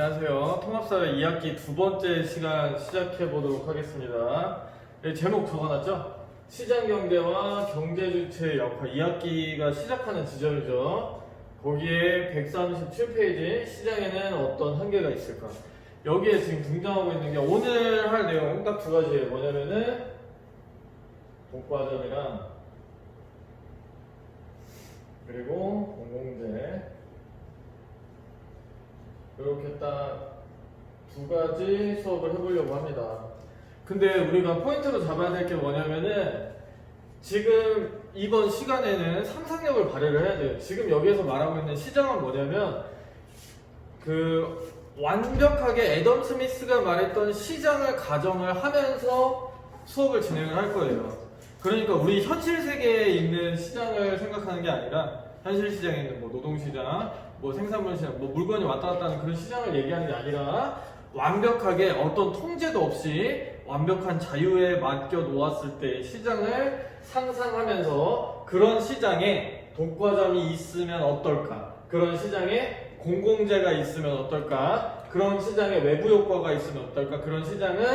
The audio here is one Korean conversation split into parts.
안녕하세요. 통합사회 2학기 두 번째 시간 시작해 보도록 하겠습니다. 제목 적어놨죠? 시장경제와 경제주체의 역할 2학기가 시작하는 지점이죠. 거기에 137페이지 시장에는 어떤 한계가 있을까? 여기에 지금 등장하고 있는 게 오늘 할 내용 딱 두 가지예요. 뭐냐면은 독과점이랑 그리고 공공재 이렇게 딱 두 가지 수업을 해보려고 합니다. 근데 우리가 포인트로 잡아야 될 게 뭐냐면은 지금 이번 시간에는 상상력을 발휘를 해야 돼요. 지금 여기에서 말하고 있는 시장은 뭐냐면 그 완벽하게 애덤 스미스가 말했던 시장을 가정을 하면서 수업을 진행을 할 거예요. 그러니까 우리 현실 세계에 있는 시장을 생각하는 게 아니라 현실 시장에 있는 뭐 노동시장, 뭐 생산물 시장, 뭐 물건이 왔다 갔다 하는 그런 시장을 얘기하는 게 아니라 완벽하게 어떤 통제도 없이 완벽한 자유에 맡겨 놓았을 때 시장을 상상하면서 그런 시장에 독과점이 있으면 어떨까? 그런 시장에 공공재가 있으면 어떨까? 그런 시장에 외부 효과가 있으면 어떨까? 그런 시장은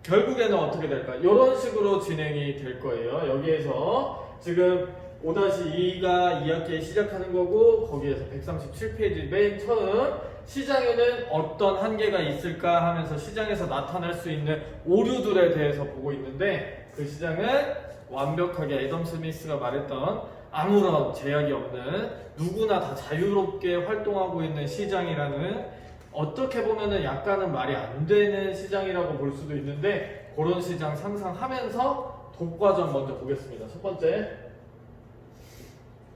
결국에는 어떻게 될까? 이런 식으로 진행이 될 거예요. 여기에서 지금 5-2가 2학기에 시작하는 거고 거기에서 137페이지 맨 처음 시장에는 어떤 한계가 있을까 하면서 시장에서 나타날 수 있는 오류들에 대해서 보고 있는데 그 시장은 완벽하게 애덤 스미스가 말했던 아무런 제약이 없는 누구나 다 자유롭게 활동하고 있는 시장이라는 어떻게 보면은 약간은 말이 안 되는 시장이라고 볼 수도 있는데 그런 시장 상상하면서 독과점 먼저 보겠습니다. 첫 번째,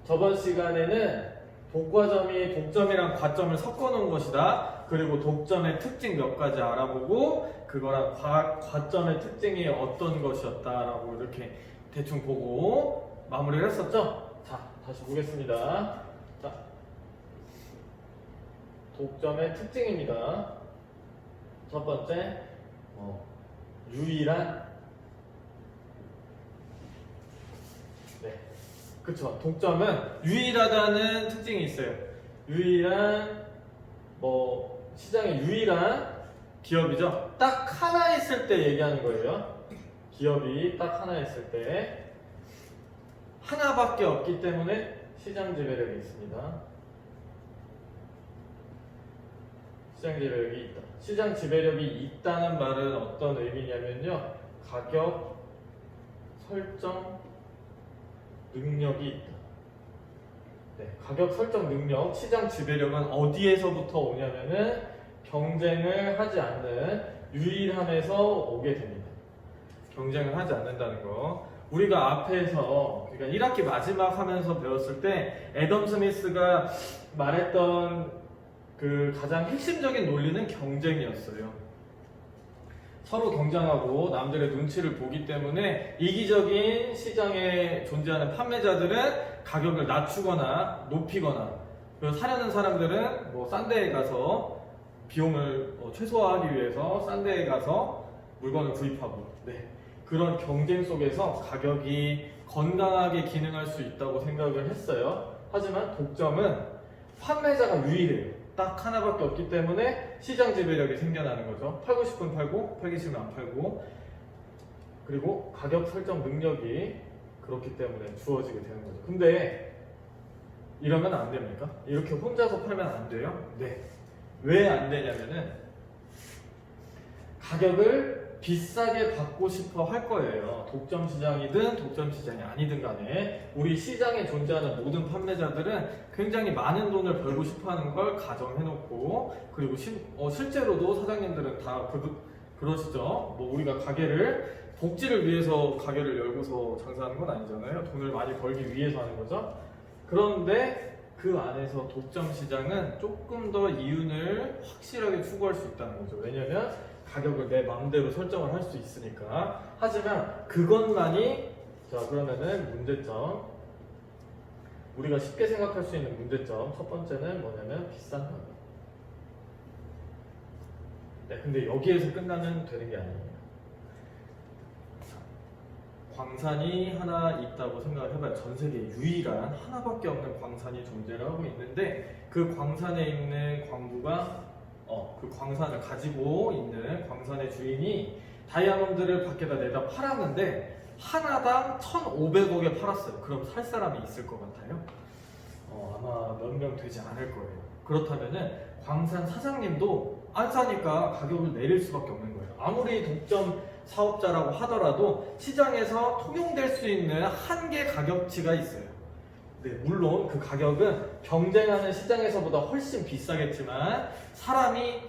저번 시간에는 독과점이 독점이랑 과점을 섞어 놓은 것이다. 그리고 독점의 특징 몇 가지 알아보고 그거랑 과점의 특징이 어떤 것이었다라고 이렇게 대충 보고 마무리를 했었죠? 자, 다시 보겠습니다. 자, 독점의 특징입니다. 첫 번째, 유일한, 그쵸. 독점은 유일하다는 특징이 있어요. 유일한, 시장의 유일한 기업이죠. 딱 하나 있을 때 얘기하는 거예요. 기업이 딱 하나 있을 때. 하나밖에 없기 때문에 시장 지배력이 있습니다. 시장 지배력이 있다. 시장 지배력이 있다는 말은 어떤 의미냐면요. 가격 설정 능력이 있다. 네, 가격 설정 능력, 시장 지배력은 어디에서부터 오냐면은 경쟁을 하지 않는 유일함에서 오게 됩니다. 경쟁을 하지 않는다는 거. 우리가 앞에서 그러니까 1학기 마지막 하면서 배웠을 때 애덤 스미스가 말했던 그 가장 핵심적인 논리는 경쟁이었어요. 서로 경쟁하고 남들의 눈치를 보기 때문에 이기적인 시장에 존재하는 판매자들은 가격을 낮추거나 높이거나 그리고 사려는 사람들은 싼 데에 가서 비용을 최소화하기 위해서 싼 데에 가서 물건을 구입하고 그런 경쟁 속에서 가격이 건강하게 기능할 수 있다고 생각을 했어요. 하지만 독점은 판매자가 유일해요. 딱 하나밖에 없기 때문에 시장 지배력이 생겨나는 거죠. 팔고 싶으면 팔고, 팔기 싫으면 안 팔고, 그리고 가격 설정 능력이 그렇기 때문에 주어지게 되는 거죠. 근데 이러면 안 됩니까? 이렇게 혼자서 팔면 안 돼요? 네. 왜 안 되냐면은 가격을 비싸게 받고 싶어 할 거예요. 독점 시장이든 독점 시장이 아니든 간에 우리 시장에 존재하는 모든 판매자들은 굉장히 많은 돈을 벌고 싶어 하는 걸 가정해놓고 그리고 실제로도 사장님들은 다 그러시죠. 우리가 가게를 복지를 위해서 가게를 열고서 장사하는 건 아니잖아요. 돈을 많이 벌기 위해서 하는 거죠. 그런데 그 안에서 독점 시장은 조금 더 이윤을 확실하게 추구할 수 있다는 거죠. 왜냐면 가격을 내 마음대로 설정을 할 수 있으니까. 하지만 그것만이 그러면은 문제점, 우리가 쉽게 생각할 수 있는 문제점 첫 번째는 뭐냐면 비싼 가격. 근데 여기에서 끝나면 되는 게 아니에요. 광산이 하나 있다고 생각을 해봐요. 전 세계 유일한 하나밖에 없는 광산이 존재를 하고 있는데 그 광산에 있는 광부가 그 광산을 가지고 있는 광산의 주인이 다이아몬드를 밖에다 내다 팔았는데 하나당 1,500억에 팔았어요. 그럼 살 사람이 있을 것 같아요? 아마 몇 명 되지 않을 거예요. 그렇다면은 광산 사장님도 안 사니까 가격을 내릴 수밖에 없는 거예요. 아무리 독점 사업자라고 하더라도 시장에서 통용될 수 있는 한계 가격치가 있어요. 네, 물론 그 가격은 경쟁하는 시장에서보다 훨씬 비싸겠지만 사람이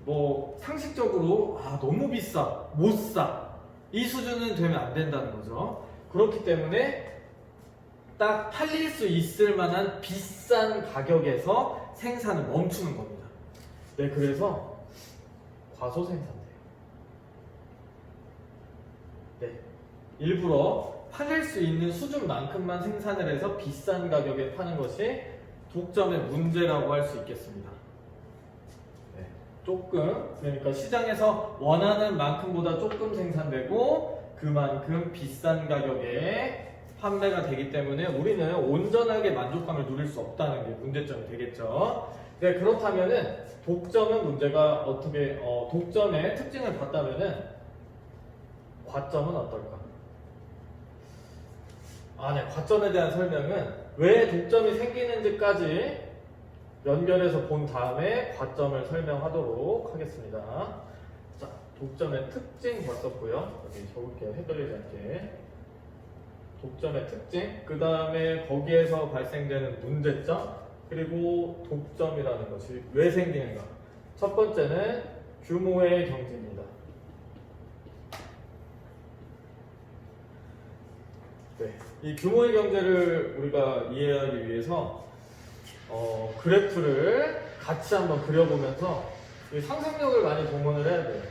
뭐 상식적으로 너무 비싸, 못 사, 이 수준은 되면 안 된다는 거죠. 그렇기 때문에 딱 팔릴 수 있을 만한 비싼 가격에서 생산을 멈추는 겁니다. 네, 그래서 과소 생산돼요. 네, 일부러 팔릴 수 있는 수준만큼만 생산을 해서 비싼 가격에 파는 것이 독점의 문제라고 할 수 있겠습니다. 네, 조금, 그러니까 시장에서 원하는 만큼보다 조금 생산되고 그만큼 비싼 가격에 판매가 되기 때문에 우리는 온전하게 만족감을 누릴 수 없다는 게 문제점이 되겠죠. 네, 그렇다면은 독점은 문제가 어떻게 독점의 특징을 봤다면은 과점은 어떨까? 네, 과점에 대한 설명은 왜 독점이 생기는지까지 연결해서 본 다음에 과점을 설명하도록 하겠습니다. 자, 독점의 특징 봤었고요. 여기 적을게요. 헷갈리지 않게. 독점의 특징, 그 다음에 거기에서 발생되는 문제점, 그리고 독점이라는 것이 왜 생기는가. 첫 번째는 규모의 경제입니다. 네, 이 규모의 경제를 우리가 이해하기 위해서 그래프를 같이 한번 그려보면서 이 상상력을 많이 동원을 해야 돼요.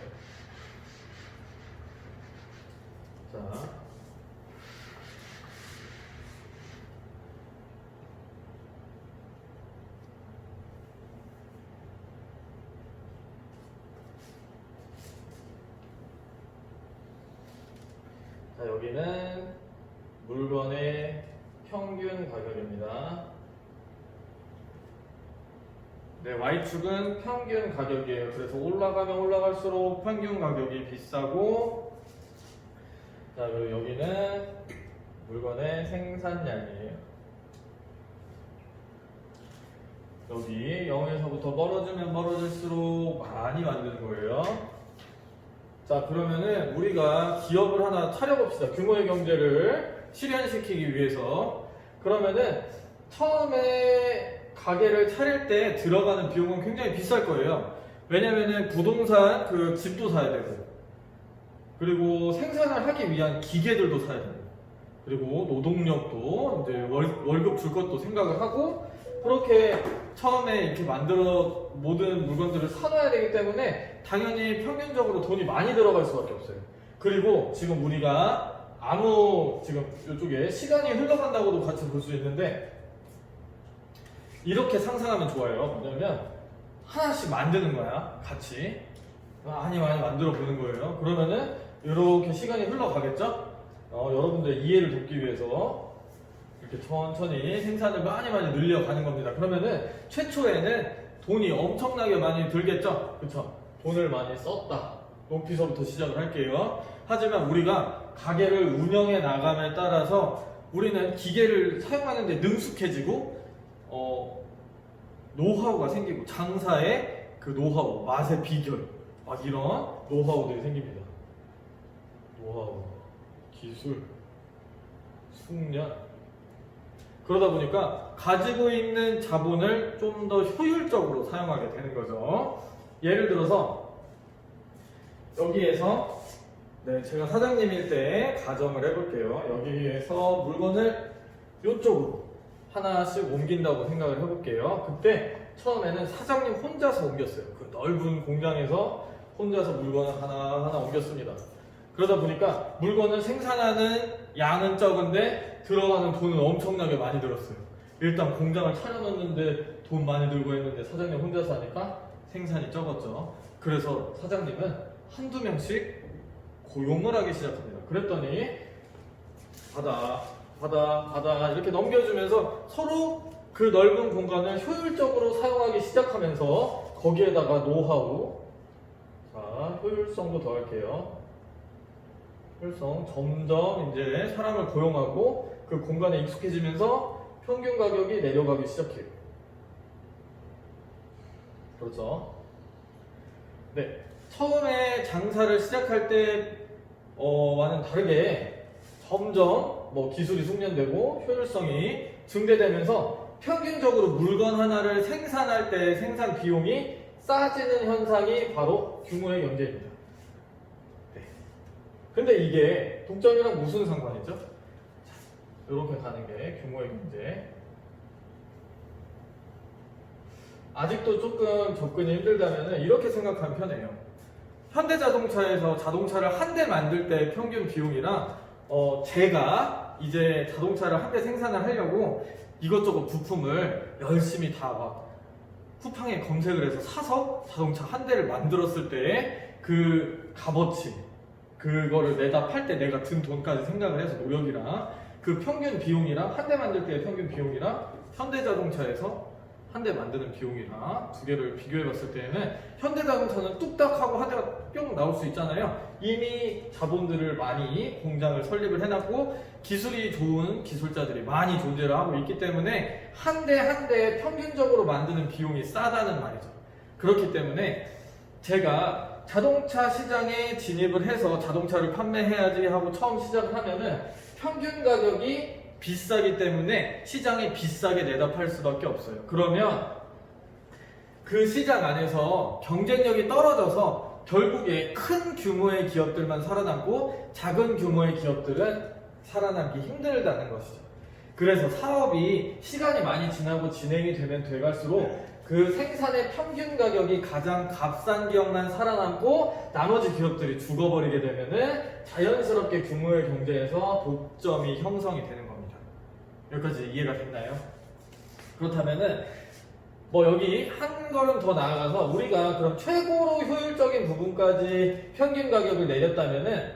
자, 여기는 물건의 평균 가격입니다. 네, Y축은 평균 가격이에요. 그래서 올라가면 올라갈수록 평균 가격이 비싸고, 자, 그리고 여기는 물건의 생산량이에요. 여기 0에서부터 멀어지면 멀어질수록 많이 만드는 거예요. 자, 그러면은 우리가 기업을 하나 차려봅시다. 규모의 경제를 실현시키기 위해서. 그러면은 처음에 가게를 차릴 때 들어가는 비용은 굉장히 비쌀 거예요. 왜냐면은 부동산, 그 집도 사야 되고, 그리고 생산을 하기 위한 기계들도 사야 되고, 그리고 노동력도 이제 월급 줄 것도 생각을 하고, 그렇게 처음에 이렇게 모든 물건들을 사놔야 되기 때문에 당연히 평균적으로 돈이 많이 들어갈 수밖에 없어요. 그리고 지금 우리가 지금 이쪽에 시간이 흘러간다고도 같이 볼 수 있는데, 이렇게 상상하면 좋아요. 뭐냐면 하나씩 만드는 거야. 같이 많이 만들어 보는 거예요. 그러면은 이렇게 시간이 흘러가겠죠? 여러분들 이해를 돕기 위해서 이렇게 천천히 생산을 많이 늘려가는 겁니다. 그러면은 최초에는 돈이 엄청나게 많이 들겠죠? 그쵸? 돈을 많이 썼다. 높이서부터 시작을 할게요. 하지만 우리가 가게를 운영해 나감에 따라서 우리는 기계를 사용하는데 능숙해지고, 노하우가 생기고, 장사의 그 노하우, 맛의 비결, 막 이런 노하우들이 생깁니다. 노하우, 기술, 숙련. 그러다 보니까 가지고 있는 자본을 좀 더 효율적으로 사용하게 되는 거죠. 예를 들어서 여기에서 제가 사장님일 때 가정을 해볼게요. 여기에서 물건을 이쪽으로 하나씩 옮긴다고 생각을 해볼게요. 그때 처음에는 사장님 혼자서 옮겼어요. 그 넓은 공장에서 혼자서 물건을 하나하나 옮겼습니다. 그러다 보니까 물건을 생산하는 양은 적은데 들어가는 돈은 엄청나게 많이 들었어요. 일단 공장을 차려놨는데 돈 많이 들고 했는데 사장님 혼자서 하니까 생산이 적었죠. 그래서 사장님은 한두 명씩 고용을 하기 시작합니다. 그랬더니 받아 이렇게 넘겨주면서 서로 그 넓은 공간을 효율적으로 사용하기 시작하면서 거기에다가 노하우, 자, 효율성도 더할게요. 효율성, 점점 이제 사람을 고용하고 그 공간에 익숙해지면서 평균 가격이 내려가기 시작해요. 그렇죠? 네, 처음에 장사를 시작할 때와는 다르게 점점 뭐 기술이 숙련되고 효율성이 증대되면서 평균적으로 물건 하나를 생산할 때 생산 비용이 싸지는 현상이 바로 규모의 경제입니다. 네. 근데 이게 독점이랑 무슨 상관이죠? 자, 이렇게 가는 게 규모의 경제. 아직도 조금 접근이 힘들다면 이렇게 생각하면 편해요. 현대자동차에서 자동차를 한 대 만들 때 평균 비용이랑 제가 이제 자동차를 한 대 생산을 하려고 이것저것 부품을 열심히 다 막 쿠팡에 검색을 해서 사서 자동차 한 대를 만들었을 때의 그 값어치, 그거를 내다 팔 때 내가 든 돈까지 생각을 해서 노력이랑 그 평균 비용이랑 한 대 만들 때의 평균 비용이랑 현대자동차에서 한 대 만드는 비용이랑 두 개를 비교해 봤을 때는 현대자동차는 뚝딱 하고 한 대가 뿅 나올 수 있잖아요. 이미 자본들을 많이 공장을 설립을 해놨고 기술이 좋은 기술자들이 많이 존재를 하고 있기 때문에 한 대 한 대 평균적으로 만드는 비용이 싸다는 말이죠. 그렇기 때문에 제가 자동차 시장에 진입을 해서 자동차를 판매해야지 하고 처음 시작을 하면은 평균 가격이 비싸기 때문에 시장에 비싸게 내다 팔 수밖에 없어요. 그러면 그 시장 안에서 경쟁력이 떨어져서 결국에 큰 규모의 기업들만 살아남고 작은 규모의 기업들은 살아남기 힘들다는 것이죠. 그래서 사업이 시간이 많이 지나고 진행이 되면 돼갈수록 그 생산의 평균 가격이 가장 값싼 기업만 살아남고 나머지 기업들이 죽어버리게 되면은 자연스럽게 규모의 경제에서 독점이 형성이 되는 겁니다. 여기까지 이해가 됐나요? 그렇다면은 뭐 여기 한 걸음 더 나아가서 우리가 그럼 최고로 효율적인 부분까지 평균 가격을 내렸다면은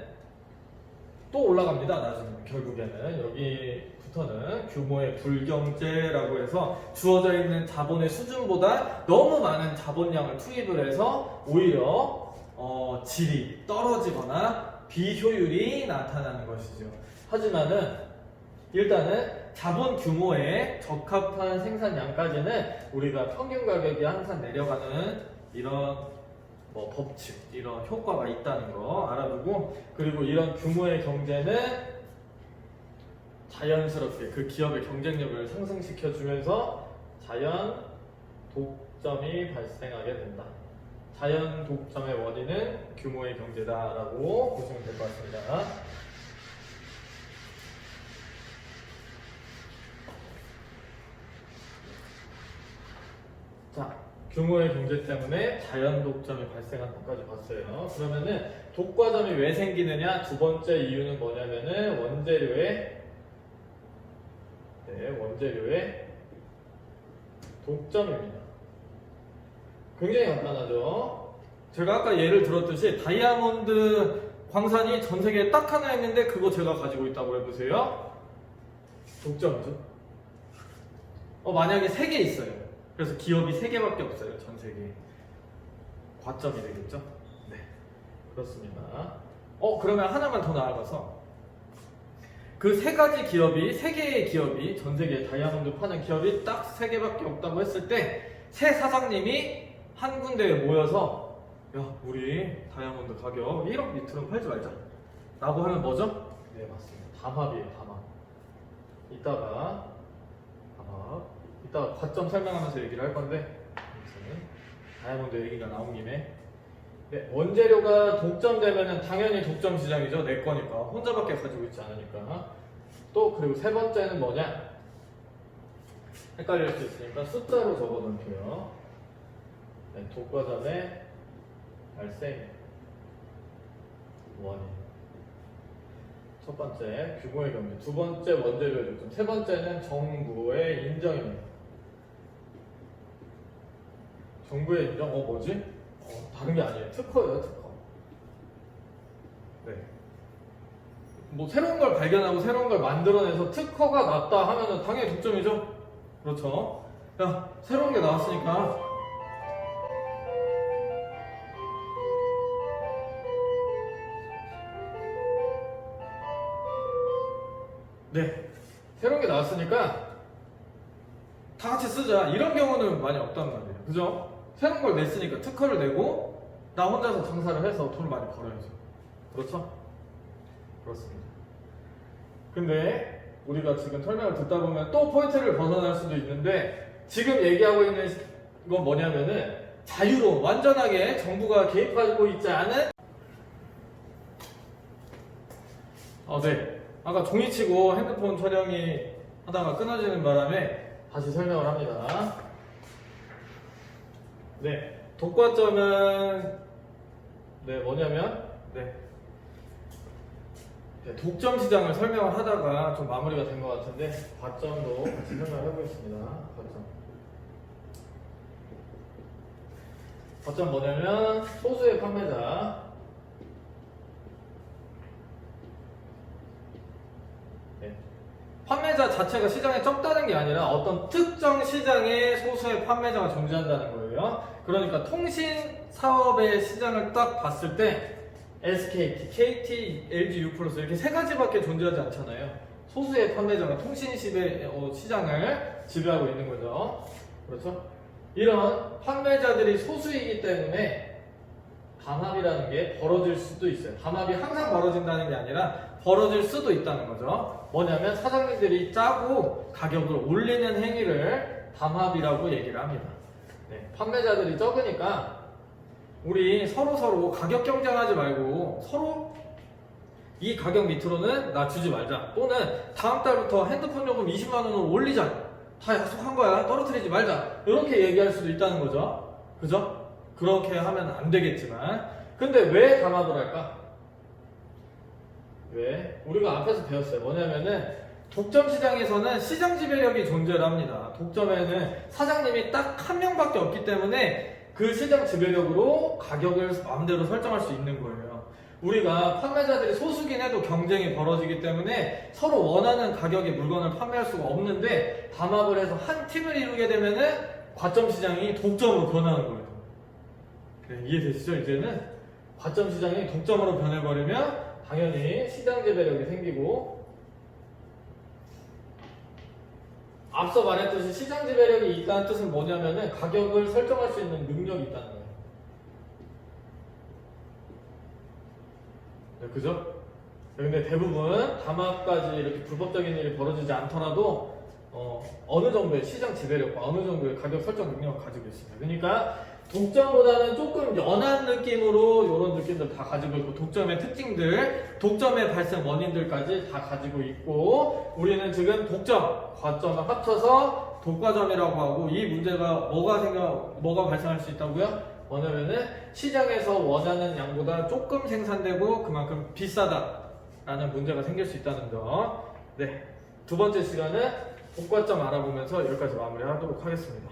또 올라갑니다. 나중에 결국에는 여기부터는 규모의 불경제라고 해서 주어져 있는 자본의 수준보다 너무 많은 자본량을 투입을 해서 오히려 질이 떨어지거나 비효율이 나타나는 것이죠. 하지만은 일단은 자본 규모에 적합한 생산량까지는 우리가 평균 가격이 항상 내려가는 이런 뭐 법칙, 이런 효과가 있다는 거 알아두고, 그리고 이런 규모의 경제는 자연스럽게 그 기업의 경쟁력을 상승시켜 주면서 자연 독점이 발생하게 된다. 자연 독점의 원인은 규모의 경제다라고 보시면 될 것 같습니다. 자, 규모의 경제 때문에 자연 독점이 발생하는 것까지 봤어요. 그러면은 독과점이 왜 생기느냐? 두 번째 이유는 뭐냐면은 원재료의 독점입니다. 굉장히 간단하죠? 제가 아까 예를 들었듯이 다이아몬드 광산이 전 세계에 딱 하나 있는데 그거 제가 가지고 있다고 해보세요. 독점이죠. 만약에 3개 있어요. 그래서 기업이 3개밖에 없어요. 전 세계에. 과점이 되겠죠? 네. 그렇습니다. 그러면 하나만 더 나아가서 그 3가지 기업이, 3개의 기업이, 전 세계에 다이아몬드 파는 기업이 딱 3개밖에 없다고 했을 때 새 사장님이 한 군데에 모여서 야, 우리 다이아몬드 가격 1억 밑으로 팔지 말자 라고 하면 뭐죠? 네, 맞습니다. 담합이에요. 담합. 이따가 과점 설명하면서 얘기를 할 건데, 다이아몬드 얘기가 나온 김에, 네, 원재료가 독점되면은 당연히 독점 시장이죠. 내 거니까. 혼자밖에 가지고 있지 않으니까. 또 그리고 세 번째는 뭐냐? 헷갈릴 수 있으니까 숫자로 적어 놓을게요. 네, 독과점의 발생 원인. 첫 번째 규모의 경제, 두 번째 원재료의 독점, 세 번째는 정부의 인정입니다. 정부의 인정? 뭐지? 다른 게 아니에요. 특허예요, 특허. 네. 뭐 새로운 걸 발견하고 새로운 걸 만들어내서 특허가 났다 하면은 당연히 독점이죠. 그렇죠. 야, 새로운 게 나왔으니까. 네, 새로운 게 나왔으니까 다 같이 쓰자. 이런 경우는 많이 없단 말이에요. 그죠? 새로운 걸 냈으니까 특허를 내고 나 혼자서 장사를 해서 돈을 많이 벌어야죠. 그렇죠? 그렇습니다. 근데 우리가 지금 설명을 듣다 보면 또 포인트를 벗어날 수도 있는데, 지금 얘기하고 있는 건 뭐냐면은 자유로 완전하게 정부가 개입하고 있지 않은 네. 아까 종이치고 핸드폰 촬영이 하다가 끊어지는 바람에 다시 설명을 합니다. 네. 독과점은 뭐냐면 독점 시장을 설명을 하다가 좀 마무리가 된 것 같은데, 과점도 같이 설명을 해보겠습니다. 과점 뭐냐면 소수의 판매자, 판매자 자체가 시장에 적다는 게 아니라 어떤 특정 시장에 소수의 판매자가 존재한다는 거예요. 그러니까 통신 사업의 시장을 딱 봤을 때 SKT, KT, LG U+ 이렇게 세 가지밖에 존재하지 않잖아요. 소수의 판매자가 통신 시장을 지배하고 있는 거죠. 그렇죠? 이런 판매자들이 소수이기 때문에 담합이라는 게 벌어질 수도 있어요. 담합이 항상 벌어진다는 게 아니라 벌어질 수도 있다는 거죠. 뭐냐면 사장님들이 짜고 가격을 올리는 행위를 담합이라고 얘기를 합니다. 판매자들이 적으니까 우리 서로 가격 경쟁하지 말고 서로 이 가격 밑으로는 나 주지 말자, 또는 다음 달부터 핸드폰 요금 20만 원으로 올리자, 다 약속한 거야, 떨어뜨리지 말자, 이렇게 얘기할 수도 있다는 거죠. 그죠? 그렇게 하면 안 되겠지만, 근데 왜 담합을 할까? 왜? 우리가 앞에서 배웠어요. 뭐냐면은 독점 시장에서는 시장 지배력이 존재를 합니다. 독점에는 사장님이 딱 한 명밖에 없기 때문에 그 시장 지배력으로 가격을 마음대로 설정할 수 있는 거예요. 우리가 판매자들이 소수긴 해도 경쟁이 벌어지기 때문에 서로 원하는 가격의 물건을 판매할 수가 없는데, 담합을 해서 한 팀을 이루게 되면은 과점 시장이 독점으로 변하는 거예요. 이해되시죠? 이제는 과점 시장이 독점으로 변해버리면 당연히 시장 지배력이 생기고, 앞서 말했듯이 시장 지배력이 있다는 뜻은 뭐냐면은 가격을 설정할 수 있는 능력이 있다는 거예요. 그죠? 근데 대부분 담합까지 이렇게 불법적인 일이 벌어지지 않더라도 어느 정도의 시장 지배력과 어느 정도의 가격 설정 능력을 가지고 있습니다. 그러니까 독점보다는 조금 연한 느낌으로 이런 느낌들 다 가지고 있고, 독점의 특징들, 독점의 발생 원인들까지 다 가지고 있고, 우리는 지금 독점, 과점을 합쳐서 독과점이라고 하고, 이 문제가 뭐가 발생할 수 있다고요? 뭐냐면은 시장에서 원하는 양보다 조금 생산되고 그만큼 비싸다라는 문제가 생길 수 있다는 점. 두 번째 시간은 독과점 알아보면서 여기까지 마무리하도록 하겠습니다.